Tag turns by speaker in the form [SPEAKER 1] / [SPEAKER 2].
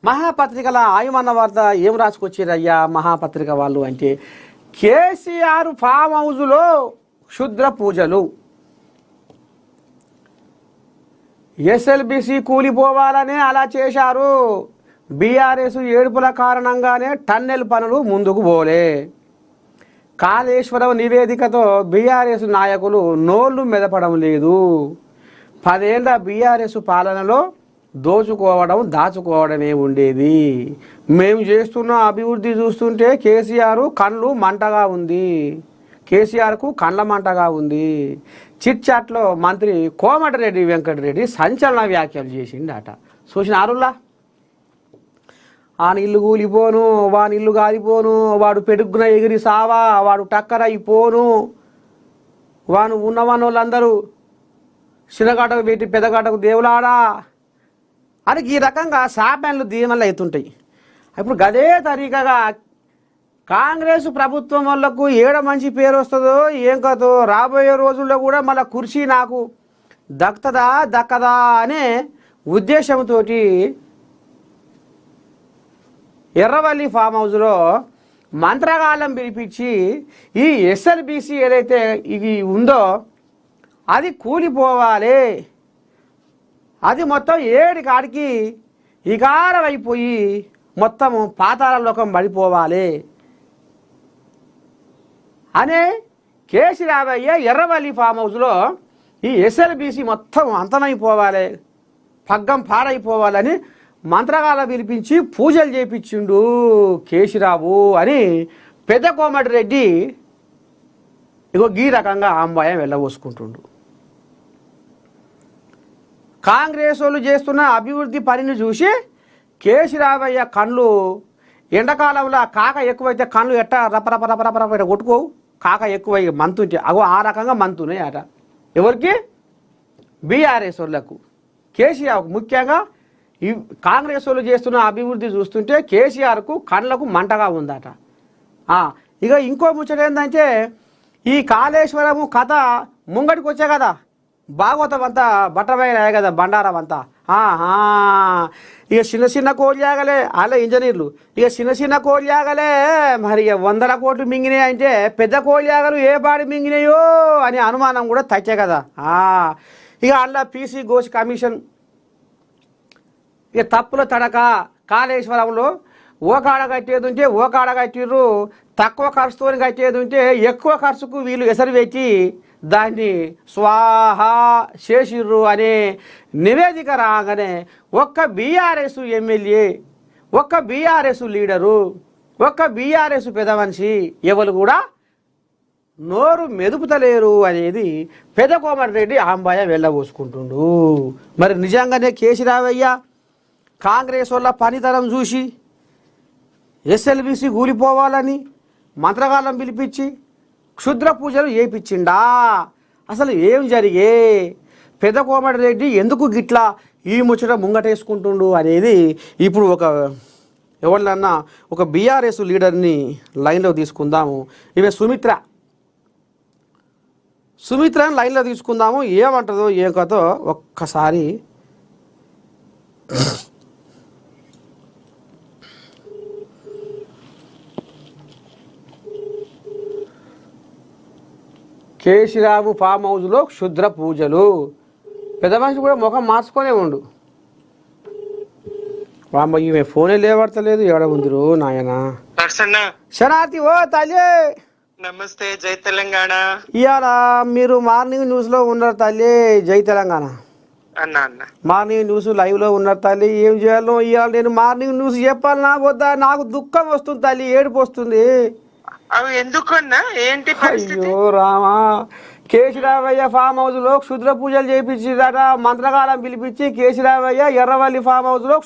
[SPEAKER 1] మహాపత్రికల ఆయుమన్న వార్త ఏం రాసుకొచ్చారయ్యా మహాపత్రిక వాళ్ళు అంటే, కేసీఆర్ ఫామ్ హౌస్లో క్షుద్ర పూజలు, ఎస్ఎల్బిసి కూలిపోవాలనే అలా చేశారు, బీఆర్ఎస్ ఏడుపుల కారణంగానే టన్నెల్ పనులు ముందుకు పోలే, కాళేశ్వరం నివేదికతో బీఆర్ఎస్ నాయకులు నోళ్లు మెదపడం లేదు, 10 ఏళ్ల బీఆర్ఎస్ పాలనలో దోచుకోవడం దాచుకోవడమే ఉండేది, మేము చేస్తున్న అభివృద్ధి చూస్తుంటే కేసీఆర్ కళ్ళు మంటగా ఉంది, కేసీఆర్కు కళ్ళ మంటగా ఉంది. చిట్ చాట్లో మంత్రి కోమటిరెడ్డి వెంకటరెడ్డి సంచలన వ్యాఖ్యలు చేసిండట. చూసిన ఆరుల్లా, ఆ నీళ్ళు కూలిపోను, వాని ఇల్లు కాలిపోను, వాడు పెడుగున ఎగిరి సావా, వాడు టక్కర అయిపోను, వాను ఉన్నవాని వాళ్ళందరూ చిన్నగాటకు పెట్టి పెద్దగాటకు దేవులాడా అని ఈ రకంగా శాపన్లు దీవెనలు అవుతుంటాయి. ఇప్పుడు గదే తరీకగా కాంగ్రెస్ ప్రభుత్వం వాళ్ళకు ఏడ మంచి పేరు వస్తుందో ఏం కదో, రాబోయే రోజుల్లో కూడా మళ్ళీ కుర్చీ నాకు దక్కదా దక్కదా అనే ఉద్దేశంతో ఎర్రవల్లి ఫామ్ హౌస్లో మంత్రగాళ్ళం పిలిపించి ఈ ఎస్ఎల్బిసి ఏదైతే ఇది ఉందో అది కూలిపోవాలి, అది మొత్తం ఏడి కాడికి ఇకారం అయిపోయి మొత్తం పాతాళ లోకం పడిపోవాలి అనే కేసీ రామయ్య ఎర్రవల్లి ఫామ్ హౌస్లో ఈ ఎస్ఎల్బిసి మొత్తం అంతమైపోవాలి, పగ్గం పాడైపోవాలని మంత్రగాల పిలిపించి పూజలు చేయించిండు కేసీరావు అని పెద్ద కోమటిరెడ్డి ఇగో ఈ రకంగా ఆంబాయం వెళ్ళబోసుకుంటుండు. కాంగ్రెస్ వాళ్ళు చేస్తున్న అభివృద్ధి పనిని చూసి కేసీరావయ్య కళ్ళు ఎండాకాలంలో కాక ఎక్కువైతే కళ్ళు ఎట్ట రపరప రపరపర కొట్టుకోవు, కాక ఎక్కువై మంతుంటే అగో ఆ రకంగా మంతున్నాయి అట. ఎవరికి? బీఆర్ఎస్ వాళ్ళకు, కేసీఆర్కు ముఖ్యంగా. ఈ కాంగ్రెస్ వాళ్ళు చేస్తున్న అభివృద్ధి చూస్తుంటే కేసీఆర్కు కళ్ళకు మంటగా ఉందట. ఇక ఇంకో ముచ్చట ఏంటంటే, ఈ కాళేశ్వరము కథ ముంగడికి వచ్చే కదా, భాగవతం అంతా బట్టబయలే కదా, బండారం అంతా. ఇక చిన్న చిన్న కోడియాగలే అలా ఇంజనీర్లు, ఇక చిన్న చిన్న కోడియాగలే మరి 100 కోట్లు మింగినాయి అంటే పెద్ద కోడియాగలు ఏ పాడి మింగినాయో అని అనుమానం కూడా తచ్చే కదా. ఇక అలా పీసీ ఘోష్ కమిషన్ ఇక తప్పుల తడక, కాళేశ్వరంలో ఓ కాడ కట్టేది ఉంటే ఓ కాడ కట్టిర్రు, తక్కువ ఖర్చుతో కట్టేది ఉంటే ఎక్కువ ఖర్చుకు వీళ్ళు ఎసరు పెట్టి దాన్ని స్వాహా చేసిర్రు అనే నివేదిక రాగానే ఒక్క బీఆర్ఎస్ ఎమ్మెల్యే, ఒక్క బీఆర్ఎస్ లీడరు, ఒక్క బీఆర్ఎస్ పెద్ద మనిషి ఎవరు కూడా నోరు మెదుపుతలేరు అనేది పెద్ద కోమటిరెడ్డి ఆంబాయ వెళ్ళబోసుకుంటుండు. మరి నిజంగానే కేసీరావయ్య కాంగ్రెస్ వాళ్ళ పనితనం చూసి ఎస్ఎల్బిసి కూలిపోవాలని మంత్రగాళ్ళం పిలిపించి క్షుద్ర పూజలు చేయించిండా? అసలు ఏం జరిగే? పెద్ద కోమటిరెడ్డి ఎందుకు గిట్లా ఈ ముచ్చట ముంగటేసుకుంటుండు అనేది ఇప్పుడు ఎవరినన్నా ఒక బీఆర్ఎస్ లీడర్ని లైన్లో తీసుకుందాము. ఇవే సుమిత్రని లైన్లో తీసుకుందాము. ఏమంటుందో ఏం కథో ఒక్కసారి. కేసీరావు ఫామ్ హౌస్లో క్షుద్ర పూజలు, పెద్ద మనిషి కూడా ముఖం మార్చుకొనే ఉండు. వామ్మ ఈమె ఫోనే లేవడతలేదు, ఎవడ ఉందిరు నాయన. శనార్థి ఓ తల్లి,
[SPEAKER 2] నమస్తే, జై తెలంగాణ.
[SPEAKER 1] ఇవాళ మీరు మార్నింగ్ న్యూస్ లో ఉన్నారు తల్లి, జై తెలంగాణ మార్నింగ్ న్యూస్ లైవ్ లో ఉన్నారు తల్లి. ఏం చేయాలో ఇవాళ నేను మార్నింగ్ న్యూస్ చెప్పాలనా వద్దా? నాకు దుఃఖం వస్తుంది తల్లి, ఏడుపు వస్తుంది.
[SPEAKER 2] అవి ఎందుకన్నా? ఏంటి పరిస్థితి?
[SPEAKER 1] అయ్యో రామా, కేసీరావయ్య ఫామ్ హౌస్ లో క్షుద్ర పూజలు చేయించిందట, మంత్రగాలం పిలిపించి కేసీరావయ్య ఎర్రవల్లి ఫామ్ హౌస్ లో